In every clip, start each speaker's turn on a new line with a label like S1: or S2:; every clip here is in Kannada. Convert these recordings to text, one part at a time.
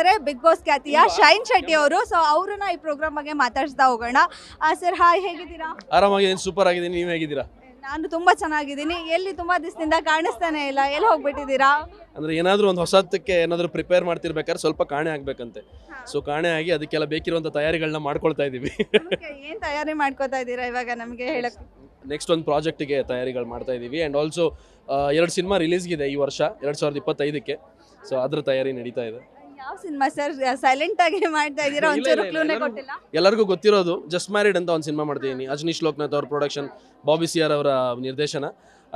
S1: ಇದ್ದಾರೆ ಬಿಗ್ ಬಾಸ್ ಖ್ಯಾತಿಯ ಶೈನ್ ಶೆಟ್ಟಿ ಅವರು. ಸೊ ಅವ್ರನ್ನ ಈ ಪ್ರೋಗ್ರಾಮ್ ಬಗ್ಗೆ ಮಾತಾಡ್ಸ್ತಾ ಹೋಗೋಣ. ಸರ್ ಹಾಯ್, ಹೇಗಿದ್ದೀರಾ?
S2: ಆರಾಮಾಗಿದ್ದೀನಿ, ಸೂಪರ್ ಆಗಿದ್ದೀನಿ. ನೀವು ಹೇಗಿದ್ದೀರಾ?
S1: ನಾನು ತುಂಬಾ ಚೆನ್ನಾಗಿದ್ದೀನಿ. ಎಲ್ಲಿ ತುಂಬಾ ದಿವಸದಿಂದ ಕಾಣಿಸ್ತಾನೆ ಇಲ್ಲ, ಎಲ್ಲಿ ಹೋಗ್ಬಿಟ್ಟಿದ್ದೀರಾ?
S2: ಅಂದ್ರೆ ಏನಾದರೂ ಒಂದು ಹೊಸದಕ್ಕೆ ಏನಾದರೂ ಪ್ರಿಪೇರ್ ಮಾಡ್ತಿರ್ಬೇಕಾದ್ರೆ ಸ್ವಲ್ಪ ಕಾಣೆ ಆಗ್ಬೇಕಂತೆ. ಸೊ ಕಾಣೆ ಆಗಿ ಅದಕ್ಕೆಲ್ಲ ಬೇಕಿರುವಂಥ ತಯಾರಿಗಳನ್ನ ಮಾಡ್ಕೊಳ್ತಾ ಇದ್ದೀವಿ.
S1: ಏನ್ ತಯಾರಿ ಮಾಡ್ಕೋತಾ ಇದ್ದೀರಾ ಇವಾಗ ನಮಗೆ ಹೇಳಕ್?
S2: ನೆಕ್ಸ್ಟ್ ಒಂದು ಪ್ರಾಜೆಕ್ಟಿಗೆ ತಯಾರಿಗಳು ಮಾಡ್ತಾ ಇದ್ದೀವಿ. ಆ್ಯಂಡ್ ಆಲ್ಸೋ 2 ಸಿನಿಮಾ ರಿಲೀಸ್ಗಿದೆ ಈ ವರ್ಷ 2025ಕ್ಕೆ. ಸೊ ಅದ್ರ ತಯಾರಿ ನಡೀತಾ ಇದೆ.
S1: ಯಾವ ಸಿನಿಮಾ ಸರ್? ಸೈಲೆಂಟ್ ಆಗಿ ಮಾಡ್ತಾ ಇದ್ದೀರಾ, ಒಂಚೂರು ಕ್ಲೂನೇ ಕೊಟ್ಟಿಲ್ಲ.
S2: ಎಲ್ಲರಿಗೂ ಗೊತ್ತಿರೋದು ಜಸ್ಟ್ ಮ್ಯಾರಿಡ್ ಅಂತ ಒಂದು ಸಿನಿಮಾ ಮಾಡ್ತಿದ್ದೀನಿ. ಅಜನೀಶ್ ಲೋಕನಾಥ್ ಅವ್ರ ಪ್ರೊಡಕ್ಷನ್, ಬಾಬಿ ಸಿಆರ್ ಅವರ ನಿರ್ದೇಶನ.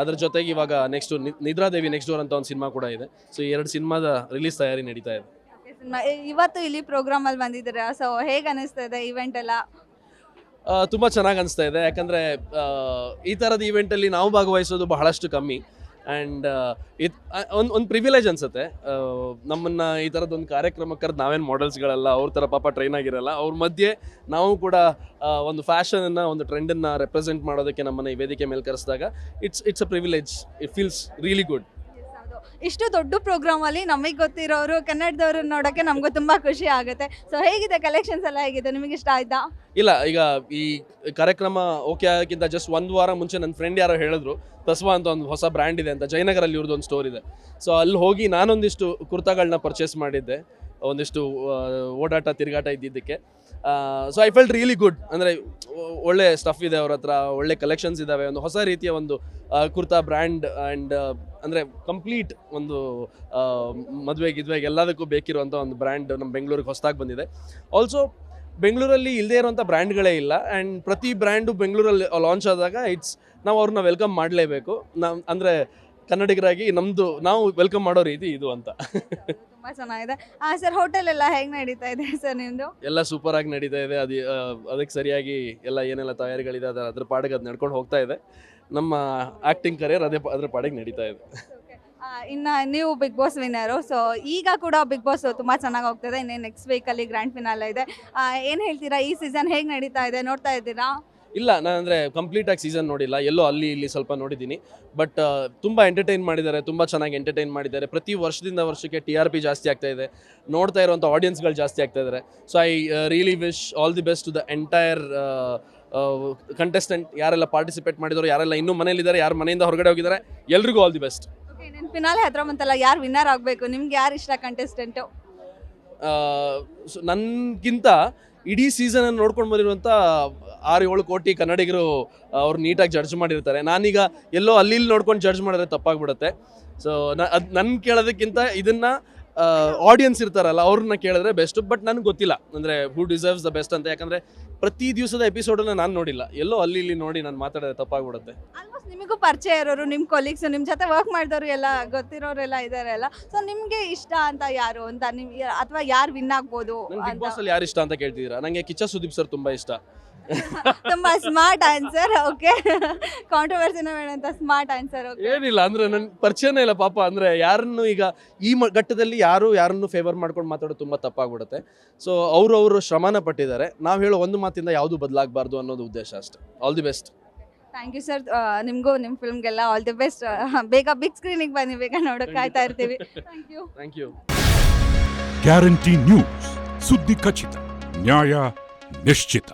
S2: ಅದ್ರ ಜೊತೆಗೆ ಇವಾಗ ನೆಕ್ಸ್ಟ್ ನಿದ್ರಾದೇವಿ ನೆಕ್ಸ್ಟ್ ಡೋರ್ ಅಂತ ಒಂದು ಸಿನಿಮಾ ಕೂಡ ಇದೆ. ಸೊ ಈ 2 ಸಿನಿಮಾದ ರಿಲೀಸ್ ತಯಾರಿ ನಡೀತಾ ಇದೆ.
S1: ಇವತ್ತು ಇಲ್ಲಿ ಪ್ರೋಗ್ರಾಮ್ ಅಲ್ಲಿ ಬಂದಿದ್ದೀರಾ, ಸೊ ಹೇಗೆ ಅನಿಸ್ತಾ ಇದೆ ಇವೆಂಟ್ ಎಲ್ಲ?
S2: ತುಂಬ ಚೆನ್ನಾಗಿ ಅನಿಸ್ತಾ ಇದೆ. ಯಾಕಂದರೆ ಈ ಥರದ ಈವೆಂಟಲ್ಲಿ ನಾವು ಭಾಗವಹಿಸೋದು ಬಹಳಷ್ಟು ಕಮ್ಮಿ. ಆ್ಯಂಡ್ ಒಂದು ಪ್ರಿವಿಲೇಜ್ ಅನಿಸುತ್ತೆ. ನಮ್ಮನ್ನು ಈ ಥರದ್ದೊಂದು ಕಾರ್ಯಕ್ರಮಕ್ಕೆ ಕರೆದು ನಾವೇನು ಮಾಡೆಲ್ಸ್ಗಳಲ್ಲ, ಅವ್ರ ಥರ ಪಾಪ ಟ್ರೈನ್ ಆಗಿರಲ್ಲ. ಅವ್ರ ಮಧ್ಯೆ ನಾವು ಕೂಡ ಒಂದು ಫ್ಯಾಷನನ್ನು, ಒಂದು ಟ್ರೆಂಡನ್ನು ರೆಪ್ರೆಸೆಂಟ್ ಮಾಡೋದಕ್ಕೆ ನಮ್ಮನ್ನು ಈ ವೇದಿಕೆ ಮೇಲೆ ಕರೆಸಿದಾಗ it's a privilege. It feels really good.
S1: ಇಷ್ಟು ದೊಡ್ಡ ಪ್ರೋಗ್ರಾಮ್ ಅಲ್ಲಿ ನಮಗೆ ಗೊತ್ತಿರೋರು ಕನ್ನಡದವರು ನೋಡೋಕ್ಕೆ ನಮಗೂ ತುಂಬಾ ಖುಷಿ ಆಗುತ್ತೆ. ಸೊ ಹೇಗಿದೆ ಕಲೆಕ್ಷನ್ಸ್ ಎಲ್ಲ, ಹೇಗಿದೆ, ನಿಮಗೆ ಇಷ್ಟ ಆಯ್ತಾ?
S2: ಇಲ್ಲ, ಈಗ ಈ ಕಾರ್ಯಕ್ರಮ ಓಕೆ ಆಗೋಕ್ಕಿಂತ ಜಸ್ಟ್ 1 ವಾರ ಮುಂಚೆ ನನ್ನ ಫ್ರೆಂಡ್ ಯಾರೋ ಹೇಳಿದ್ರು ತಸ್ವಾ ಅಂತ ಒಂದು ಹೊಸ ಬ್ರ್ಯಾಂಡ್ ಇದೆ ಅಂತ, ಜಯನಗರಲ್ಲಿ ಇವ್ರದ್ದು ಒಂದು ಸ್ಟೋರ್ ಇದೆ. ಸೊ ಅಲ್ಲಿ ಹೋಗಿ ನಾನೊಂದಿಷ್ಟು ಕುರ್ತಾಗಳನ್ನ ಪರ್ಚೇಸ್ ಮಾಡಿದ್ದೆ, ಒಂದಿಷ್ಟು ಓಡಾಟ ತಿರುಗಾಟ ಇದ್ದಿದ್ದಕ್ಕೆ. So I felt really good. ಅಂದರೆ ಒಳ್ಳೆ ಸ್ಟಫ್ ಇದೆ ಅವ್ರ ಹತ್ರ, ಒಳ್ಳೆ ಕಲೆಕ್ಷನ್ಸ್ ಇದ್ದಾವೆ. ಒಂದು ಹೊಸ ರೀತಿಯ ಒಂದು ಕುರ್ತಾ ಬ್ರ್ಯಾಂಡ್. ಆ್ಯಂಡ್ ಅಂದರೆ ಕಂಪ್ಲೀಟ್ ಒಂದು ಮದುವೆಗೆ ಎಲ್ಲದಕ್ಕೂ ಬೇಕಿರುವಂಥ ಒಂದು ಬ್ರ್ಯಾಂಡ್ ನಮ್ಮ ಬೆಂಗಳೂರಿಗೆ ಹೊಸದಾಗಿ ಬಂದಿದೆ. ಆಲ್ಸೋ ಬೆಂಗಳೂರಲ್ಲಿ ಇಲ್ಲದೇ ಇರುವಂಥ ಬ್ರ್ಯಾಂಡ್ಗಳೇ ಇಲ್ಲ. ಆ್ಯಂಡ್ ಪ್ರತಿ ಬ್ರ್ಯಾಂಡು ಬೆಂಗಳೂರಲ್ಲಿ ಲಾಂಚ್ ಆದಾಗ ನಾವು ಅವ್ರನ್ನ ವೆಲ್ಕಮ್ ಮಾಡಲೇಬೇಕು. ಅಂದರೆ ಕನ್ನಡಿಗರಾಗಿ ನಾವು ವೆಲ್ಕಮ್ ಮಾಡೋ ರೀತಿ ಇದು ಅಂತ.
S1: ತುಂಬಾ ಚೆನ್ನಾಗಿದೆ. ಸರ್ ಹೋಟೆಲ್ ಎಲ್ಲ ಹೇಗೆ ನಡೀತಾ ಇದೆ ಸರ್ ನಿಮ್ಮದು?
S2: ಎಲ್ಲ ಸೂಪರ್ ಆಗಿ ನಡೀತಾ ಇದೆ. ಅದಕ್ಕೆ ಸರಿಯಾಗಿ ಏನೆಲ್ಲ ತಯಾರಿಗಳಿದೆ ಅದ್ರ ಪಾಡಿಗೆ ಅದು ನಡ್ಕೊಂಡು ಹೋಗ್ತಾ ಇದೆ. ನಮ್ಮ ಆ್ಯಕ್ಟಿಂಗ್ ಕರಿಯರ್ ಅದ್ರ ಪಾಡಿಗೆ ನಡೀತಾ ಇದೆ.
S1: ಇನ್ನು ನೀವು ಬಿಗ್ ಬಾಸ್ ವಿನ್ನರು. ಸೊ ಈಗ ಕೂಡ ಬಿಗ್ ಬಾಸ್ ತುಂಬ ಚೆನ್ನಾಗಿ ಹೋಗ್ತದೆ. ಇನ್ನೇ ನೆಕ್ಸ್ಟ್ ವೀಕಲ್ಲಿ ಗ್ರ್ಯಾಂಡ್ ಫಿನಾಲೆ ಇದೆ. ಏನು ಹೇಳ್ತೀರಾ, ಈ ಸೀಸನ್ ಹೇಗೆ ನಡೀತಾ ಇದೆ, ನೋಡ್ತಾ ಇದ್ದೀರಾ?
S2: ಇಲ್ಲ, ನಾನು ಅಂದರೆ ಕಂಪ್ಲೀಟಾಗಿ ಸೀಸನ್ ನೋಡಿಲ್ಲ, ಎಲ್ಲೋ ಅಲ್ಲಿ ಇಲ್ಲಿ ಸ್ವಲ್ಪ ನೋಡಿದ್ದೀನಿ. ಬಟ್ ತುಂಬ ಎಂಟರ್ಟೈನ್ ಮಾಡಿದ್ದಾರೆ, ತುಂಬ ಚೆನ್ನಾಗಿ ಎಂಟರ್ಟೈನ್ ಮಾಡಿದ್ದಾರೆ. ಪ್ರತಿ ವರ್ಷದಿಂದ ವರ್ಷಕ್ಕೆ TRP ಜಾಸ್ತಿ ಆಗ್ತಾ ಇದೆ, ನೋಡ್ತಾ ಇರುವಂಥ ಆಡಿಯನ್ಸ್ಗಳು ಜಾಸ್ತಿ ಆಗ್ತಾ ಇದ್ದಾರೆ. So I really wish all the best to the entire contestant. ಯಾರೆಲ್ಲ ಪಾರ್ಟಿಸಿಪೇಟ್ ಮಾಡಿದ್ರು, ಯಾರೆಲ್ಲ ಇನ್ನೂ ಮನೇಲಿದ್ದಾರೆ, ಯಾರು ಮನೆಯಿಂದ ಹೊರಗಡೆ ಹೋಗಿದ್ದಾರೆ, ಎಲ್ರಿಗೂ ಆಲ್ ದಿ ಬೆಸ್ಟ್.
S1: ನಿನ್ನ ಫಿನಾಲೆ ಹತ್ರ ಬಂತಲ್ಲ, ಯಾರು ವಿನ್ನರ್ ಆಗಬೇಕು, ನಿಮ್ಗೆ ಯಾರು ಇಷ್ಟ ಕಂಟೆಸ್ಟೆಂಟು?
S2: ನನಗಿಂತ ಇಡೀ ಸೀಸನನ್ನು ನೋಡ್ಕೊಂಡು ಬಂದಿರುವಂಥ 6-7 ಕೋಟಿ ಕನ್ನಡಿಗರು ಅವ್ರು ನೀಟಾಗಿ ಜಡ್ಜ್ ಮಾಡಿರ್ತಾರೆ. ನಾನೀಗ ಎಲ್ಲೋ ಅಲ್ಲಿ ನೋಡ್ಕೊಂಡು ಜಡ್ಜ್ ಮಾಡಿದ್ರೆ ತಪ್ಪಾಗ್ಬಿಡುತ್ತೆ. ಸೊ ನನ್ನ ಕೇಳೋದಕ್ಕಿಂತ ಇದನ್ನು ಆಡಿಯನ್ಸ್ ಇರ್ತಾರಲ್ಲ ಅವ್ರನ್ನ ಕೇಳಿದ್ರೆ ಬೆಸ್ಟ್. ಬಟ್ ನನಗೆ ಗೊತ್ತಿಲ್ಲ ಅಂದರೆ ಹೂ ಡಿಸರ್ವ್ಸ್ ದ ಬೆಸ್ಟ್ ಅಂತ. ಯಾಕಂದರೆ ಪ್ರತಿ ದಿವಸದ ಎಪಿಸೋಡನ್ನು ನಾನು ನೋಡಿಲ್ಲ, ಎಲ್ಲೋ ಅಲ್ಲಿ ಇಲ್ಲಿ ನೋಡಿ ನಾನು ಮಾತಾಡಿದ್ರೆ ತಪ್ಪಾಗ್ಬಿಡುತ್ತೆ.
S1: ಆಲ್ಮೋಸ್ಟ್ ನಿಮಗೂ ಪರಿಚಯ ಇರೋರು, ನಿಮ್ಮ ಕೊಲೀಗ್ಸು, ನಿಮ್ಮ ಜೊತೆ ವರ್ಕ್ ಮಾಡಿದವರು ಎಲ್ಲ ಗೊತ್ತಿರೋರೆಲ್ಲ ಇದ್ದಾರೆ ಅಲ್ಲ. ಸೊ ನಿಮಗೆ ಇಷ್ಟ ಅಂತ ಯಾರು ಅಂತ, ನಿಮ್ಗೆ ಅಥವಾ ಯಾರು ವಿನ್ ಆಗ್ಬೋದು?
S2: ಬಿಗ್ ಬಾಸ್ ಅಲ್ಲಿ ಯಾರು ಇಷ್ಟ ಅಂತ ಕೇಳ್ತಿದ್ದೀರಾ? ನನಗೆ ಕಿಚ್ಚ ಸುದೀಪ್ ಸರ್ ತುಂಬ ಇಷ್ಟ.
S1: ತುಂಬಾ ಸ್ಮಾರ್ಟ್ ಆನ್ಸರ್. ಓಕೆ, ಕಾಂಟ್ರವರ್ಸಿನ ಬೇಡಂತ ಸ್ಮಾರ್ಟ್ ಆನ್ಸರ್.
S2: ಏನಿಲ್ಲ, ಅಂದ್ರೆ ನನ್ನ ಪರಿಚಯನೇ ಇಲ್ಲ ಪಾಪ. ಅಂದ್ರೆ ಯಾರನ್ನು ಈಗ ಈ ಘಟ್ಟದಲ್ಲಿ ಯಾರನ್ನು ಫೇವರ್ ಮಾಡ್ಕೊಂಡು ಮಾತಾಡೋದು ತುಂಬಾ ತಪ್ಪಾಗ್ಬಿಡುತ್ತೆ. ಸೊ ಅವರು ಶ್ರಮನ ಪಟ್ಟಿದ್ದಾರೆ. ನಾವು ಹೇಳೋ ಒಂದು ಮಾತಿಂದ ಯಾವುದು ಬದಲಾಗಬಾರ್ದು ಅನ್ನೋದು ಉದ್ದೇಶ ಅಷ್ಟೇ. All the best.
S1: Thank you sir. ನಿಮಗೂ ನಿಮ್ಮ ಫಿಲ್ಮ್ಗೆಲ್ಲ ಆಲ್ ದಿ ಬೆಸ್ಟ್. ಬೇಗ ಬಿಗ್ ಸ್ಕ್ರೀನಿಗೆ ಬನ್ನಿ, ಬೇಗ ನೋಡೋಕೆ ಕಾಯ್ತಾ ಇರ್ತೀವಿ.
S2: Thank you.
S3: ಗ್ಯಾರಂಟಿ ನ್ಯೂಸ್, ಸುದ್ದಿ ಖಚಿತ, ನ್ಯಾಯ ನಿಶ್ಚಿತ.